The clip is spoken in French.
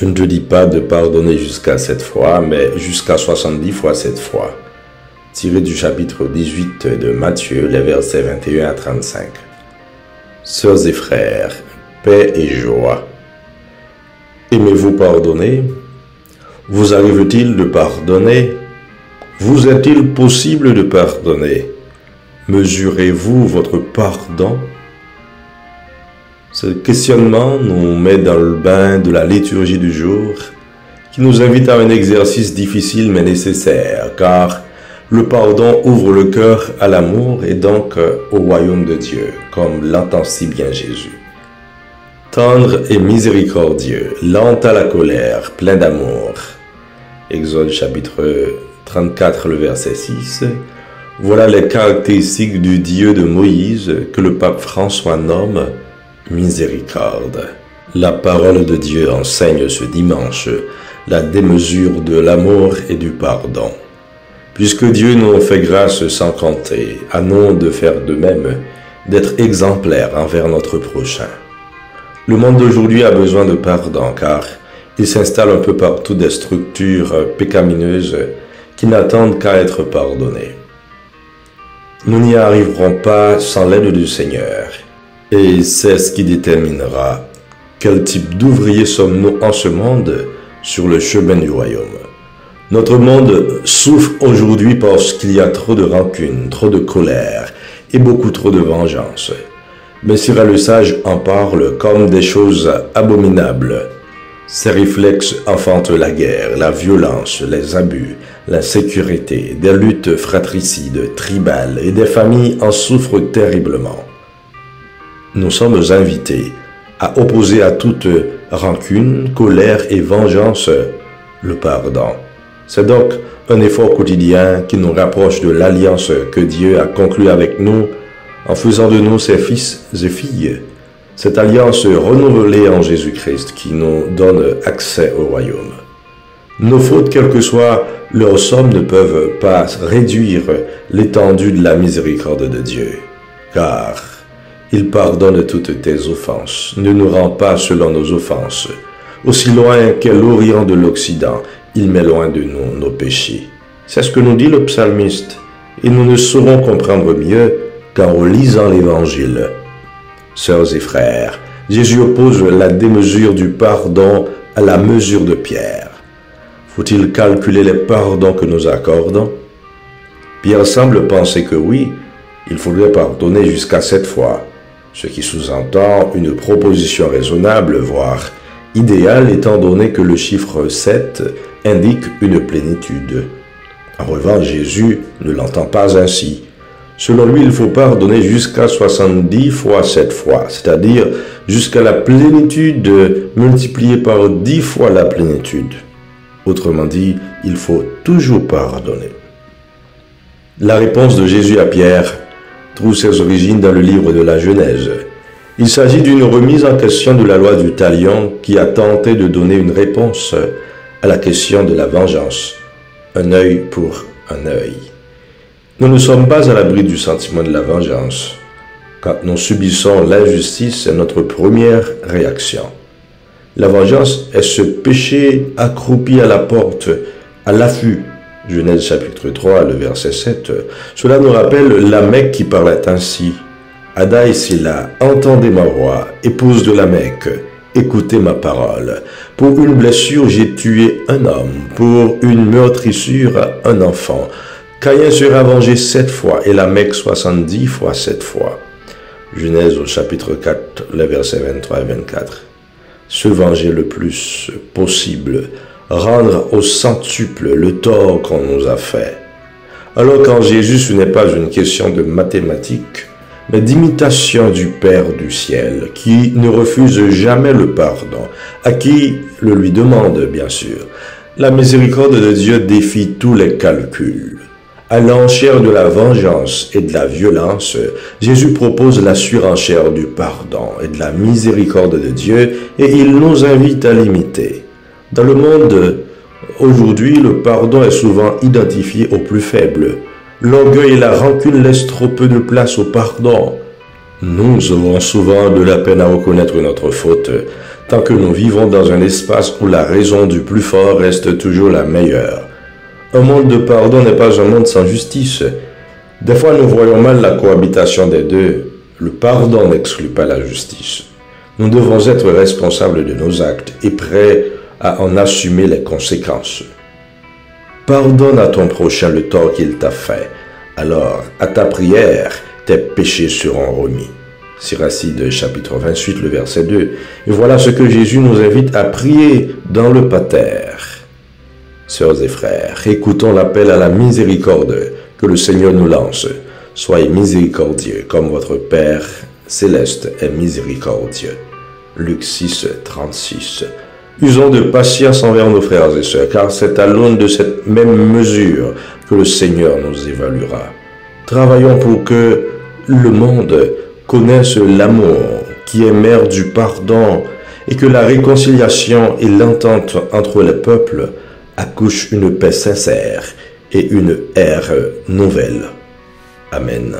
Je ne te dis pas de pardonner jusqu'à 7 fois, mais jusqu'à 70 fois 7 fois. Tiré du chapitre 18 de Matthieu, les versets 21 à 35. Sœurs et frères, paix et joie. Aimez-vous pardonner? Vous arrive-t-il de pardonner? Vous est-il possible de pardonner? Mesurez-vous votre pardon? Ce questionnement nous met dans le bain de la liturgie du jour, qui nous invite à un exercice difficile mais nécessaire, car le pardon ouvre le cœur à l'amour et donc au royaume de Dieu, comme l'entend si bien Jésus. Tendre et miséricordieux, lent à la colère, plein d'amour. Exode chapitre 34, le verset 6. Voilà les caractéristiques du Dieu de Moïse que le pape François nomme miséricorde. La parole de Dieu enseigne ce dimanche la démesure de l'amour et du pardon. Puisque Dieu nous fait grâce sans compter, à nous de faire de même, d'être exemplaires envers notre prochain. Le monde d'aujourd'hui a besoin de pardon car il s'installe un peu partout des structures pécamineuses qui n'attendent qu'à être pardonnées. Nous n'y arriverons pas sans l'aide du Seigneur. Et c'est ce qui déterminera quel type d'ouvriers sommes-nous en ce monde sur le chemin du royaume. Notre monde souffre aujourd'hui parce qu'il y a trop de rancune, trop de colère et beaucoup trop de vengeance. Mais Cyril le Sage en parle comme des choses abominables. Ces réflexes enfantent la guerre, la violence, les abus, l'insécurité, des luttes fratricides, tribales et des familles en souffrent terriblement. Nous sommes invités à opposer à toute rancune, colère et vengeance le pardon. C'est donc un effort quotidien qui nous rapproche de l'alliance que Dieu a conclue avec nous en faisant de nous ses fils et filles. Cette alliance renouvelée en Jésus-Christ qui nous donne accès au royaume. Nos fautes, quelle que soit leur somme, ne peuvent pas réduire l'étendue de la miséricorde de Dieu. Car il pardonne toutes tes offenses, ne nous rend pas selon nos offenses. Aussi loin qu'est l'Orient de l'Occident, il met loin de nous nos péchés. C'est ce que nous dit le psalmiste, et nous ne saurons comprendre mieux qu'en lisant l'Évangile. Sœurs et frères, Jésus oppose la démesure du pardon à la mesure de Pierre. Faut-il calculer les pardons que nous accordons? Pierre semble penser que oui, il faudrait pardonner jusqu'à 7 fois. Ce qui sous-entend une proposition raisonnable, voire idéale, étant donné que le chiffre 7 indique une plénitude. En revanche, Jésus ne l'entend pas ainsi. Selon lui, il faut pardonner jusqu'à 70 fois 7 fois, c'est-à-dire jusqu'à la plénitude multipliée par 10 fois la plénitude. Autrement dit, il faut toujours pardonner. La réponse de Jésus à Pierre trouve ses origines dans le livre de la Genèse. Il s'agit d'une remise en question de la loi du talion qui a tenté de donner une réponse à la question de la vengeance. Un œil pour un œil. Nous ne sommes pas à l'abri du sentiment de la vengeance. Quand nous subissons l'injustice, c'est notre première réaction. La vengeance est ce péché accroupi à la porte, à l'affût. Genèse chapitre 3, le verset 7. Cela nous rappelle Lamech qui parlait ainsi. Ada et Sila, entendez ma voix, épouse de Lamech, écoutez ma parole. Pour une blessure, j'ai tué un homme, pour une meurtrissure, un enfant. Caïn sera vengé 7 fois et Lamech 70 fois 7 fois. Genèse au chapitre 4, les versets 23 et 24. Se venger le plus possible, rendre au centuple le tort qu'on nous a fait. Alors qu'en Jésus, ce n'est pas une question de mathématiques, mais d'imitation du Père du ciel, qui ne refuse jamais le pardon, à qui le lui demande, bien sûr. La miséricorde de Dieu défie tous les calculs. À l'enchère de la vengeance et de la violence, Jésus propose la surenchère du pardon et de la miséricorde de Dieu, et il nous invite à l'imiter. Dans le monde, aujourd'hui, le pardon est souvent identifié aux plus faibles. L'orgueil et la rancune laissent trop peu de place au pardon. Nous aurons souvent de la peine à reconnaître notre faute, tant que nous vivons dans un espace où la raison du plus fort reste toujours la meilleure. Un monde de pardon n'est pas un monde sans justice. Des fois, nous voyons mal la cohabitation des deux. Le pardon n'exclut pas la justice. Nous devons être responsables de nos actes et prêts à en assumer les conséquences. Pardonne à ton prochain le tort qu'il t'a fait. Alors, à ta prière, tes péchés seront remis. Siracide chapitre 28, le verset 2. Et voilà ce que Jésus nous invite à prier dans le Pater. Sœurs et frères, écoutons l'appel à la miséricorde que le Seigneur nous lance. Soyez miséricordieux comme votre Père céleste est miséricordieux. Luc 6, 36. Usons de patience envers nos frères et sœurs, car c'est à l'aune de cette même mesure que le Seigneur nous évaluera. Travaillons pour que le monde connaisse l'amour qui est mère du pardon et que la réconciliation et l'entente entre les peuples accouchent une paix sincère et une ère nouvelle. Amen.